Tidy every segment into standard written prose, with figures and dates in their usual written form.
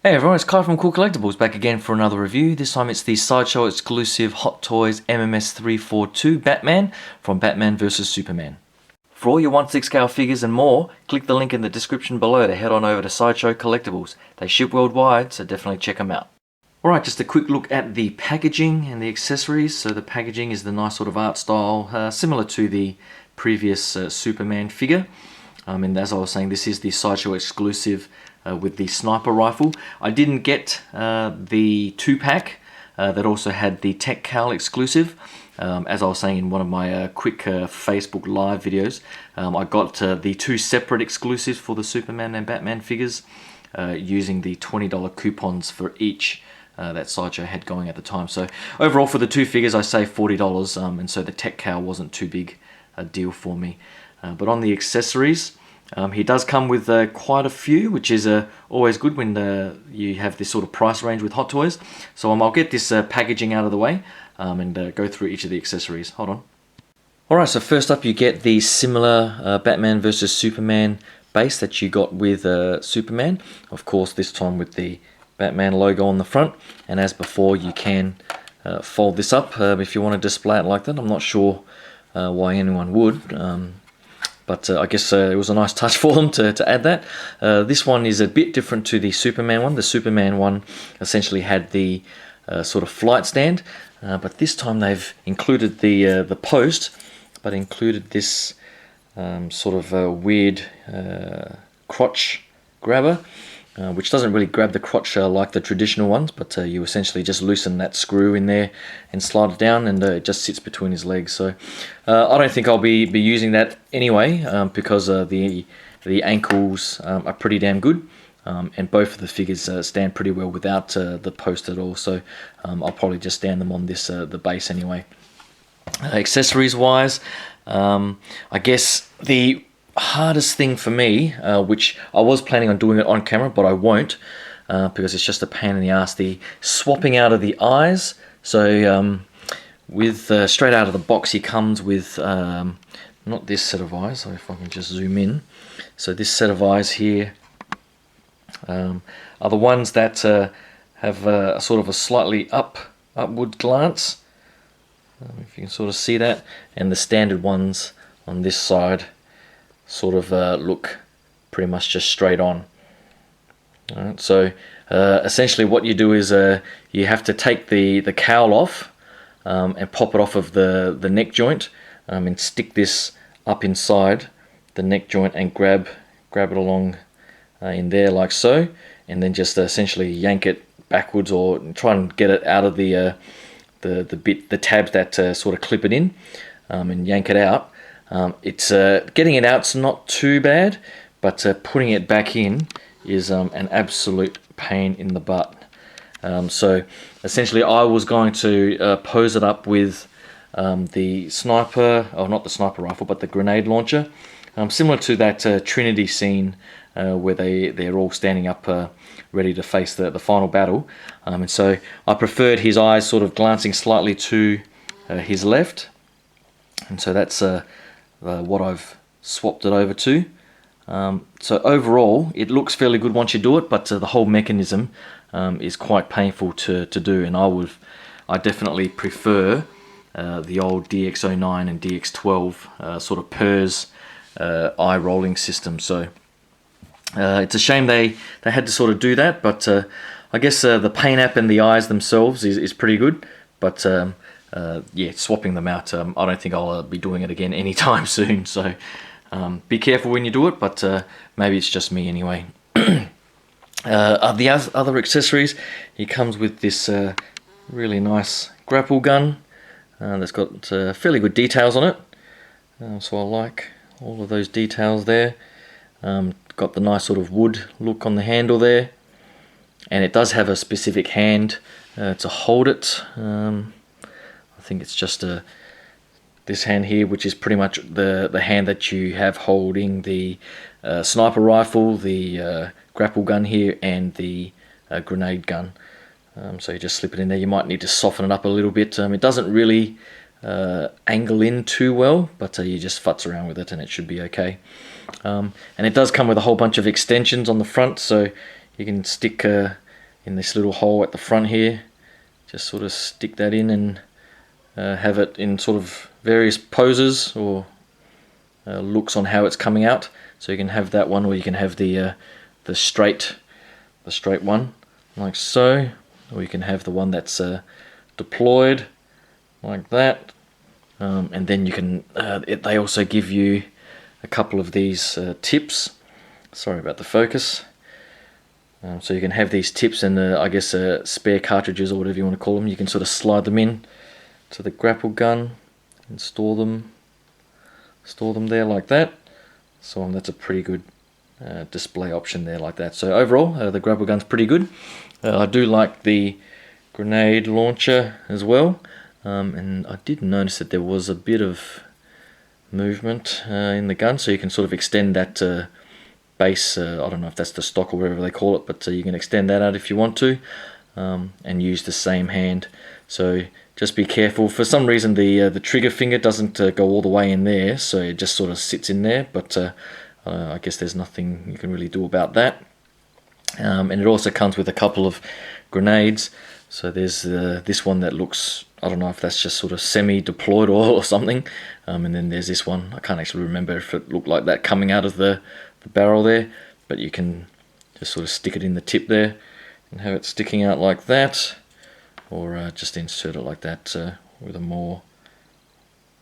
Hey everyone, it's Kai from Kool Collectibles back again for another review. This time it's the Sideshow exclusive Hot Toys MMS342 Batman from Batman vs Superman. For all your 1/6 scale figures and more, click the link in the description below to head on over to Sideshow Collectibles. They ship worldwide, so definitely check them out. Alright, just a quick look at the packaging and the accessories. So the packaging is the nice sort of art style, similar to the previous Superman figure. And as I was saying, this is the Sideshow exclusive with the sniper rifle. I didn't get the 2-pack that also had the Tech Cowl exclusive. As I was saying in one of my quick Facebook live videos, I got the 2 separate exclusives for the Superman and Batman figures using the $20 coupons for each that Sideshow had going at the time. So overall for the 2 figures I saved $40, and so the Tech Cowl wasn't too big a deal for me. But on the accessories, he does come with quite a few, which is always good when you have this sort of price range with Hot Toys. So I'll get this packaging out of the way and go through each of the accessories. Hold on. Alright, so first up you get the similar Batman vs Superman base that you got with Superman. Of course, this time with the Batman logo on the front. And as before, you can fold this up if you want to display it like that. I'm not sure why anyone would. But I guess it was a nice touch for them to add that. This one is a bit different to the Superman one. The Superman one essentially had the sort of flight stand, but this time they've included the post, but included this sort of weird crotch grabber, which doesn't really grab the crotch like the traditional ones, but you essentially just loosen that screw in there and slide it down, and it just sits between his legs. So I don't think I'll be using that anyway, because the ankles are pretty damn good, and both of the figures stand pretty well without the post at all. So I'll probably just stand them on this the base anyway. Accessories wise, I guess the hardest thing for me, which I was planning on doing it on camera, but I won't, because it's just a pain in the ass, the swapping out of the eyes. So with straight out of the box, he comes with not this set of eyes, so if I can just zoom in. So this set of eyes here are the ones that have a sort of a slightly upward glance, if you can sort of see that, and the standard ones on this side sort of look pretty much just straight on. Alright, so essentially what you do is you have to take the cowl off and pop it off of the neck joint, and stick this up inside the neck joint and grab it along in there like so, and then just essentially yank it backwards, or try and get it out of the tabs that sort of clip it in, and yank it out. It's getting it out's not too bad, but putting it back in is an absolute pain in the butt. So essentially I was going to pose it up with the sniper, or not the sniper rifle, but the grenade launcher, similar to that Trinity scene where they're all standing up ready to face the final battle. And so I preferred his eyes sort of glancing slightly to his left, and so that's what I've swapped it over to. So overall it looks fairly good once you do it, but the whole mechanism is quite painful to do, and I definitely prefer the old DX09 and DX12 sort of PERS eye rolling system. So it's a shame they had to sort of do that, but I guess the paint app and the eyes themselves is pretty good, but yeah, swapping them out, I don't think I'll be doing it again anytime soon. So be careful when you do it, but maybe it's just me anyway. The other accessories, he comes with this really nice grapple gun that's got fairly good details on it, so I like all of those details there. Got the nice sort of wood look on the handle there, and it does have a specific hand to hold it. I think it's just this hand here, which is pretty much the hand that you have holding the sniper rifle, the grapple gun here, and the grenade gun. So you just slip it in there. You might need to soften it up a little bit. It doesn't really angle in too well, but you just futz around with it and it should be okay. And it does come with a whole bunch of extensions on the front, so you can stick in this little hole at the front here. Just sort of stick that in and have it in sort of various poses or looks on how it's coming out. So you can have that one, or you can have the straight one like so, or you can have the one that's deployed like that. And then you can they also give you a couple of these tips. Sorry about the focus. So you can have these tips and I guess spare cartridges or whatever you want to call them. You can sort of slide them in to the grapple gun and store them there like that. So that's a pretty good display option there like that. So overall, the grapple gun's pretty good. I do like the grenade launcher as well, and I did notice that there was a bit of movement in the gun, so you can sort of extend that base, I don't know if that's the stock or whatever they call it, but you can extend that out if you want to, and use the same hand. So just be careful. For some reason the trigger finger doesn't go all the way in there, so it just sort of sits in there, but I guess there's nothing you can really do about that. And it also comes with a couple of grenades. So there's this one that looks, I don't know if that's just sort of semi-deployed or something, and then there's this one. I can't actually remember if it looked like that coming out of the barrel there, but you can just sort of stick it in the tip there and have it sticking out like that, or just insert it like that with a more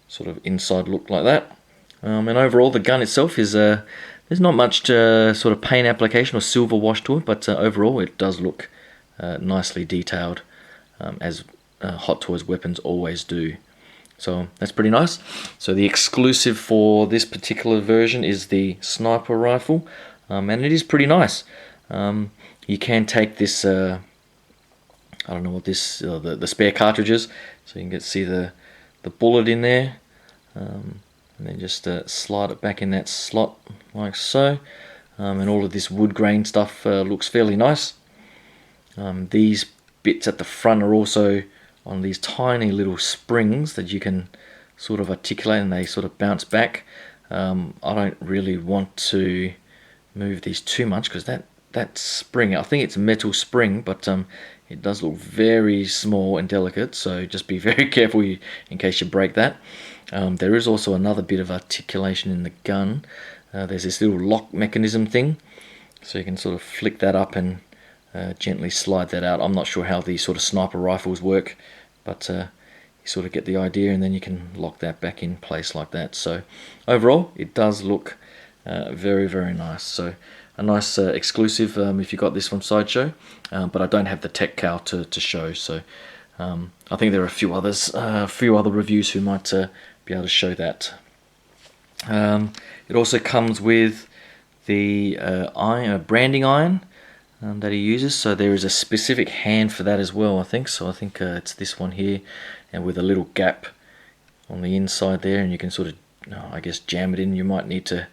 sort of inside look like that. And overall the gun itself is there's not much sort of paint application or silver wash to it, but overall it does look nicely detailed, as Hot Toys weapons always do. So that's pretty nice. So the exclusive for this particular version is the sniper rifle, and it is pretty nice. You can take this, I don't know what this, the spare cartridges, so you can see the bullet in there, and then just slide it back in that slot like so, and all of this wood grain stuff looks fairly nice. These bits at the front are also on these tiny little springs that you can sort of articulate, and they sort of bounce back. I don't really want to move these too much because that spring, I think it's a metal spring, but it does look very small and delicate, so just be very careful in case you break that. There is also another bit of articulation in the gun. There's this little lock mechanism thing, so you can sort of flick that up and gently slide that out. I'm not sure how these sort of sniper rifles work, but you sort of get the idea, and then you can lock that back in place like that. So overall it does look very, very nice. So a nice exclusive if you got this from Sideshow, but I don't have the tech cow to show, so I think there are a few others, a few other reviews who might be able to show that. It also comes with the branding iron that he uses, so there is a specific hand for that as well, I think. So I think it's this one here, and with a little gap on the inside there, and you can sort of, I guess, jam it in. You might need to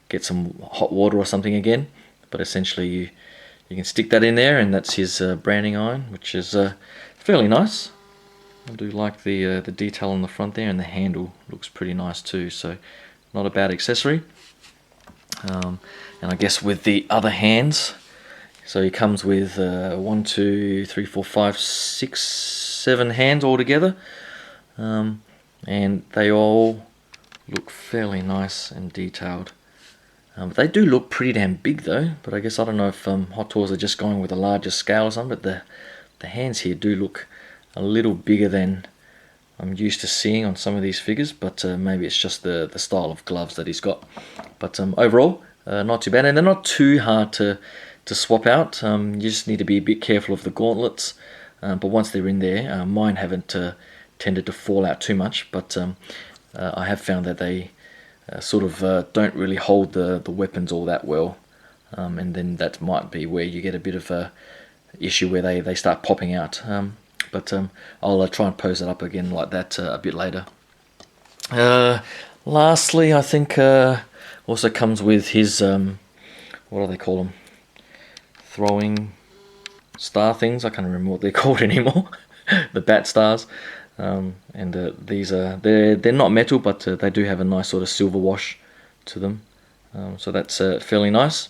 get some hot water or something again, but essentially you can stick that in there, and that's his branding iron, which is fairly nice. I do like the detail on the front there, and the handle looks pretty nice too, so not a bad accessory. And I guess with the other hands, so he comes with 1, 2, 3, 4, 5, 6, 7 hands altogether, and they all look fairly nice and detailed. They do look pretty damn big though, but I guess I don't know if Hot Toys are just going with a larger scale or something, but the hands here do look a little bigger than I'm used to seeing on some of these figures, but maybe it's just the style of gloves that he's got. But overall, not too bad, and they're not too hard to swap out. You just need to be a bit careful of the gauntlets, but once they're in there, mine haven't tended to fall out too much, but I have found that they sort of don't really hold the weapons all that well, and then that might be where you get a bit of a issue where they start popping out. But I'll try and pose it up again like that a bit later. Lastly, I think also comes with his what do they call them? Throwing star things. I can't remember what they're called anymore. The bat stars. And these are they're not metal, but they do have a nice sort of silver wash to them. So that's fairly nice.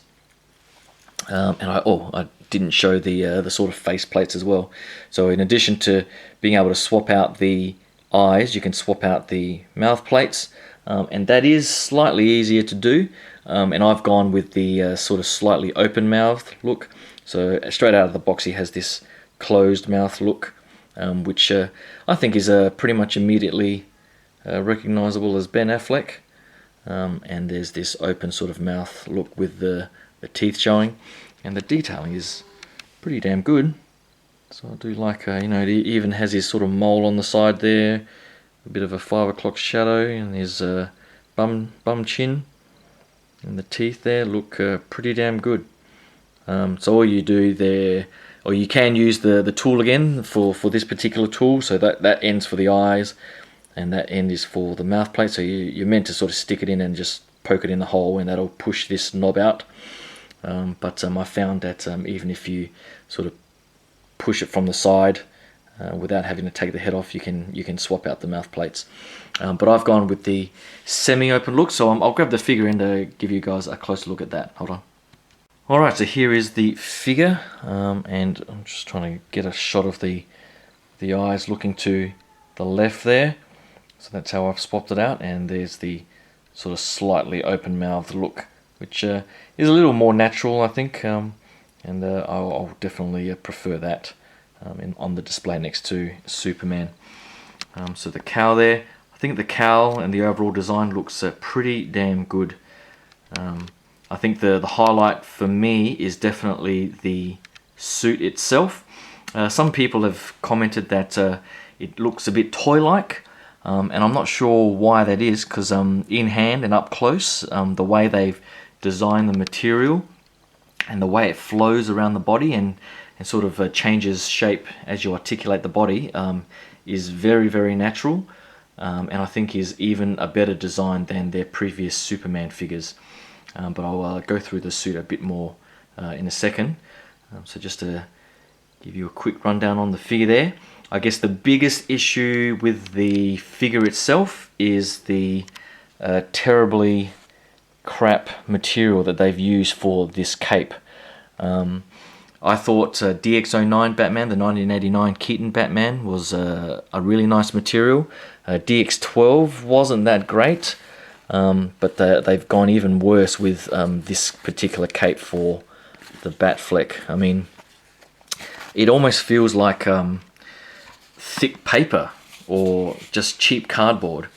And I didn't show the sort of face plates as well. So in addition to being able to swap out the eyes, you can swap out the mouth plates, and that is slightly easier to do. And I've gone with the sort of slightly open mouth look. So straight out of the box he has this closed mouth look, which I think is pretty much immediately recognizable as Ben Affleck. And there's this open sort of mouth look with the teeth showing, and the detailing is pretty damn good. So I do like, you know, it even has his sort of mole on the side there, a bit of a 5 o'clock shadow, and his bum chin, and the teeth there look pretty damn good. So all you do there, or you can use the tool again for this particular tool, so that end's for the eyes, and that end is for the mouth plate. So you're meant to sort of stick it in and just poke it in the hole, and that'll push this knob out. But I found that even if you sort of push it from the side without having to take the head off, you can swap out the mouth plates. But I've gone with the semi-open look, so I'll grab the figure and give you guys a closer look at that. Hold on. Alright, so here is the figure, and I'm just trying to get a shot of the eyes looking to the left there. So that's how I've swapped it out, and there's the sort of slightly open-mouthed look, which is a little more natural, I think, and I'll definitely prefer that on the display next to Superman. So the cowl there, I think the cowl and the overall design looks pretty damn good. I think the highlight for me is definitely the suit itself. Some people have commented that it looks a bit toy-like, and I'm not sure why that is, because in hand and up close, the way they've designed the material and the way it flows around the body and sort of changes shape as you articulate the body is very, very natural, and I think is even a better design than their previous Superman figures. But I'll go through the suit a bit more in a second. So just to give you a quick rundown on the figure there, I guess the biggest issue with the figure itself is the terribly crap material that they've used for this cape. I thought DX09 Batman, the 1989 Keaton Batman, was a really nice material. DX12 wasn't that great, but they've gone even worse with this particular cape for the Batfleck. I mean, it almost feels like thick paper or just cheap cardboard,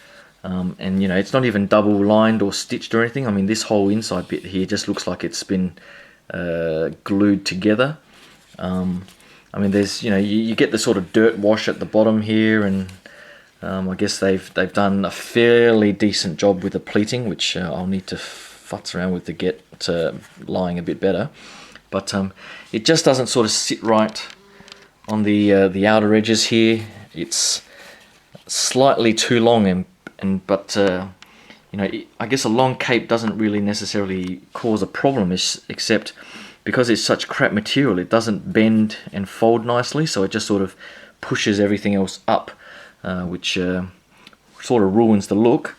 and you know, it's not even double lined or stitched or anything. I mean, this whole inside bit here just looks like it's been glued together. I mean, there's, you know, you get the sort of dirt wash at the bottom here, and I guess they've done a fairly decent job with the pleating, which I'll need to futz around with to get lying a bit better. But it just doesn't sort of sit right on the outer edges here. It's slightly too long, but you know, I guess a long cape doesn't really necessarily cause a problem, except because it's such crap material, it doesn't bend and fold nicely, so it just sort of pushes everything else up, which sort of ruins the look.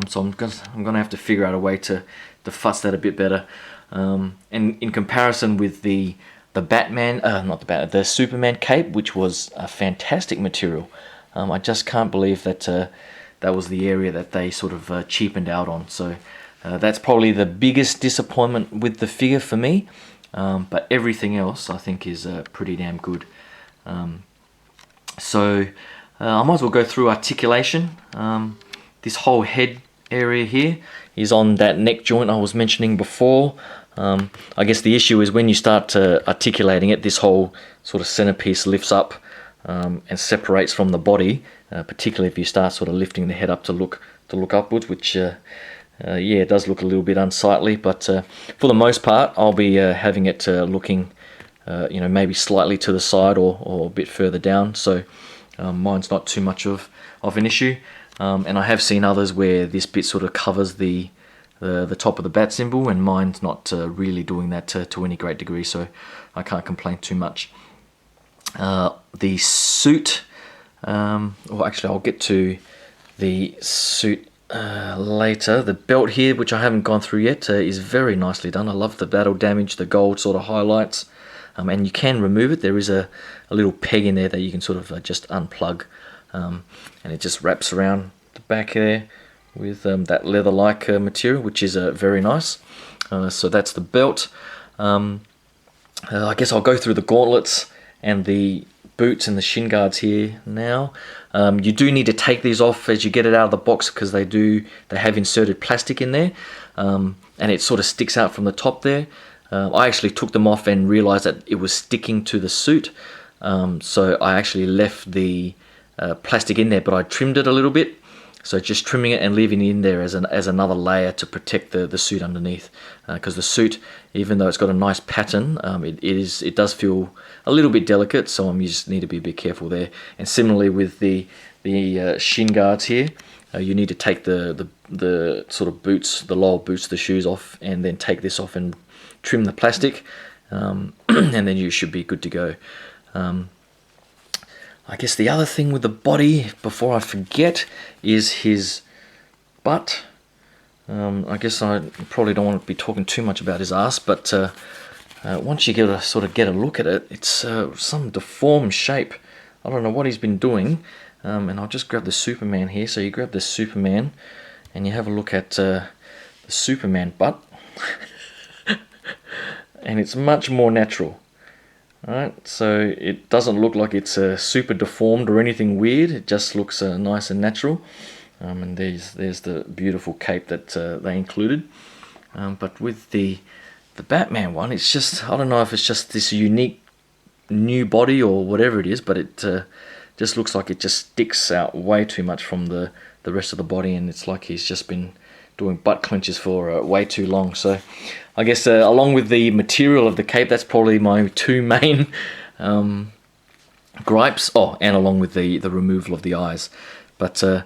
So I'm gonna have to figure out a way to futz that a bit better. And in comparison with the Batman, the Superman cape, which was a fantastic material, I just can't believe that that was the area that they sort of cheapened out on. So that's probably the biggest disappointment with the figure for me. But everything else I think is pretty damn good. So I might as well go through articulation. This whole head area here is on that neck joint I was mentioning before. I guess the issue is when you start articulating it, this whole sort of centerpiece lifts up and separates from the body, particularly if you start sort of lifting the head up to look upwards, which yeah, it does look a little bit unsightly. But for the most part, I'll be having it looking, you know, maybe slightly to the side or a bit further down. So mine's not too much of an issue. And I have seen others where this bit sort of covers the top of the bat symbol, and mine's not really doing that to any great degree, so I can't complain too much. The suit, well, actually I'll get to the suit later. The belt here, which I haven't gone through yet, is very nicely done. I love the battle damage, the gold sort of highlights, and you can remove it. There is a little peg in there that you can sort of just unplug, and it just wraps around the back there with that leather-like material, which is very nice. So that's the belt. I guess I'll go through the gauntlets and the boots and the shin guards here now. You do need to take these off as you get it out of the box, because they have inserted plastic in there, and it sort of sticks out from the top there. I actually took them off and realized that it was sticking to the suit, so I actually left the plastic in there, but I trimmed it a little bit. So just trimming it and leaving it in there as another layer to protect the suit underneath, because the suit, even though it's got a nice pattern, it does feel a little bit delicate, so you just need to be a bit careful there. And similarly with the shin guards here, you need to take the sort of boots, the lower boots, the shoes off, and then take this off and trim the plastic, and then you should be good to go. I guess the other thing with the body, before I forget, is his butt. I guess I probably don't want to be talking too much about his ass, but once you get a look at it, it's some deformed shape. I don't know what he's been doing. And I'll just grab the Superman here. So you grab the Superman and you have a look at the Superman butt, and it's much more natural. Alright, so it doesn't look like it's super deformed or anything weird. It just looks nice and natural. And there's the beautiful cape that they included. But with the Batman one, it's just, I don't know if it's just this unique new body or whatever it is, but it just looks like it just sticks out way too much from the rest of the body, and it's like he's just been doing butt clenches for way too long. So I guess along with the material of the cape, that's probably my two main gripes. Oh, and along with the removal of the eyes. But the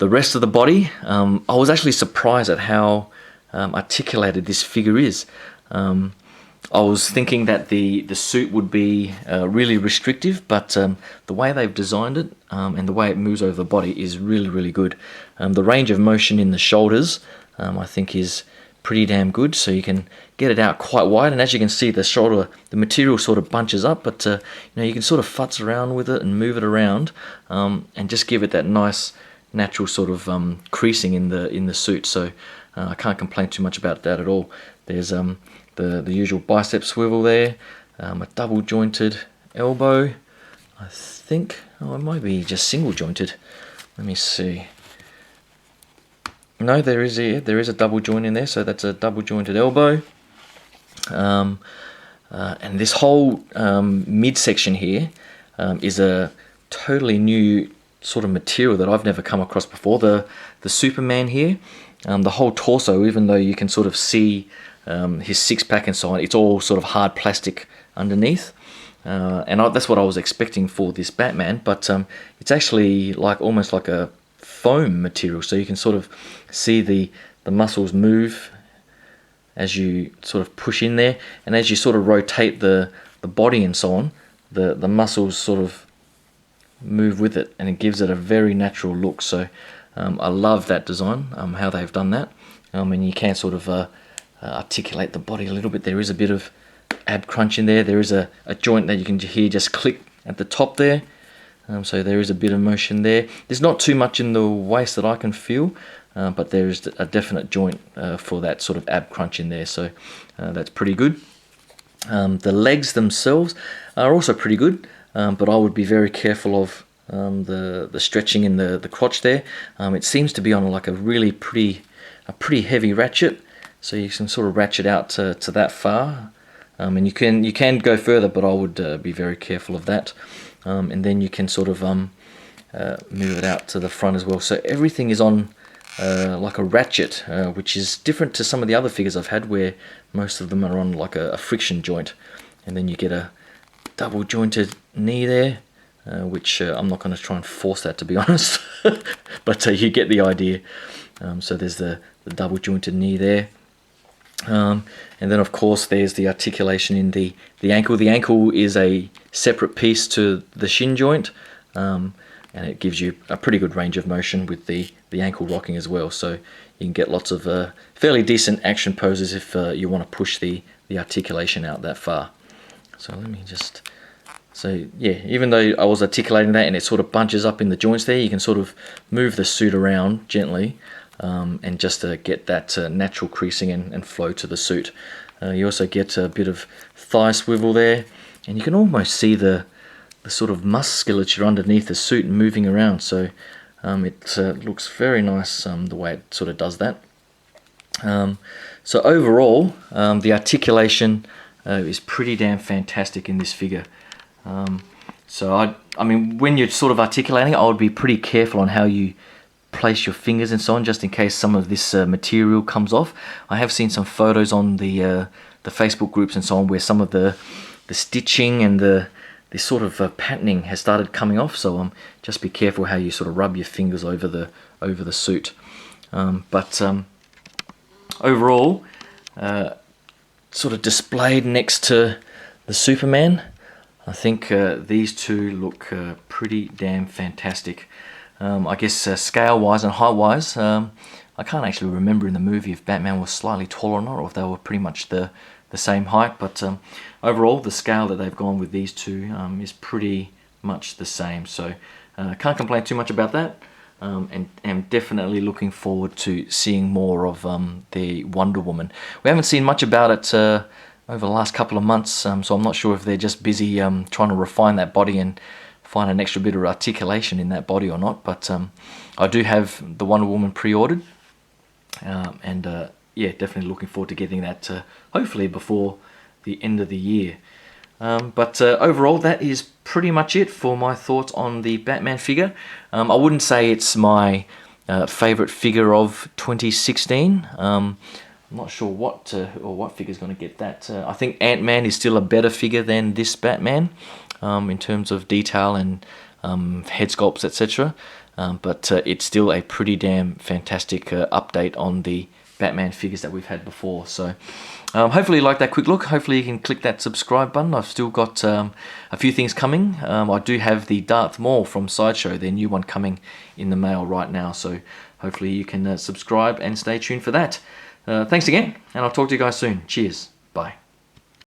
rest of the body, I was actually surprised at how articulated this figure is. I was thinking that the suit would be really restrictive, but the way they've designed it and the way it moves over the body is really, really good. The range of motion in the shoulders, I think, is pretty damn good, so you can get it out quite wide, and as you can see, the material sort of bunches up, but you can sort of futz around with it and move it around, and just give it that nice natural sort of creasing in the suit. So I can't complain too much about that at all. There's the usual bicep swivel there, a double jointed elbow, I think. Oh, it might be just single jointed. Let me see. No, there is a double joint in there, so that's a double jointed elbow. And this whole midsection here is a totally new sort of material that I've never come across before. The Superman here, the whole torso, even though you can sort of see his six-pack and so on, it's all sort of hard plastic underneath. And that's what I was expecting for this Batman, but it's actually almost like a foam material, so you can sort of see the muscles move as you sort of push in there, and as you sort of rotate the body and so on, the muscles sort of move with it, and it gives it a very natural look. So I love that design, how they've done that. And you can sort of articulate the body a little bit. There is a bit of ab crunch in there. There is a joint that you can hear just click at the top there. So there is a bit of motion there. There's not too much in the waist that I can feel, but there is a definite joint for that sort of ab crunch in there. So that's pretty good. The legs themselves are also pretty good, but I would be very careful of the stretching in the crotch there. It seems to be on like a pretty heavy ratchet, so you can sort of ratchet out to that far. And you can go further, but I would be very careful of that. And then you can sort of move it out to the front as well. So everything is on like a ratchet, which is different to some of the other figures I've had, where most of them are on like a friction joint. And then you get a double jointed knee there, which I'm not going to try and force that, to be honest, but you get the idea. So there's the double jointed knee there. And then of course there's the articulation in the ankle. The ankle is a separate piece to the shin joint, and it gives you a pretty good range of motion with the ankle rocking as well. So you can get lots of fairly decent action poses if you want to push the articulation out that far. So let me just, so yeah, even though I was articulating that and it sort of bunches up in the joints there, you can sort of move the suit around gently and just get that natural creasing and flow to the suit. You also get a bit of thigh swivel there, and you can almost see the sort of musculature underneath the suit moving around. So it looks very nice the way it sort of does that. So overall, the articulation is pretty damn fantastic in this figure. So I mean, when you're sort of articulating, I would be pretty careful on how you place your fingers and so on, just in case some of this material comes off. I have seen some photos on the Facebook groups and so on where some of the stitching and the sort of patterning has started coming off. So just be careful how you sort of rub your fingers over the suit. But overall, sort of displayed next to the Superman, I think these two look pretty damn fantastic. I guess scale-wise and height-wise, I can't actually remember in the movie if Batman was slightly taller or not, or if they were pretty much the same height. But overall, the scale that they've gone with these two is pretty much the same. So can't complain too much about that. And am definitely looking forward to seeing more of the Wonder Woman. We haven't seen much about it over the last couple of months, so I'm not sure if they're just busy trying to refine that body and find an extra bit of articulation in that body or not. But I do have the Wonder Woman pre-ordered, and yeah, definitely looking forward to getting that hopefully before the end of the year. But overall, that is pretty much it for my thoughts on the Batman figure. I wouldn't say it's my favorite figure of 2016. I'm not sure what figure is going to get that. I think Ant-Man is still a better figure than this Batman in terms of detail and head sculpts, etc. But it's still a pretty damn fantastic update on the Batman figures that we've had before. So hopefully you like that quick look. Hopefully you can click that subscribe button. I've still got a few things coming. I do have the Darth Maul from Sideshow, their new one, coming in the mail right now. So hopefully you can subscribe and stay tuned for that. Thanks again, and I'll talk to you guys soon. Cheers. Bye.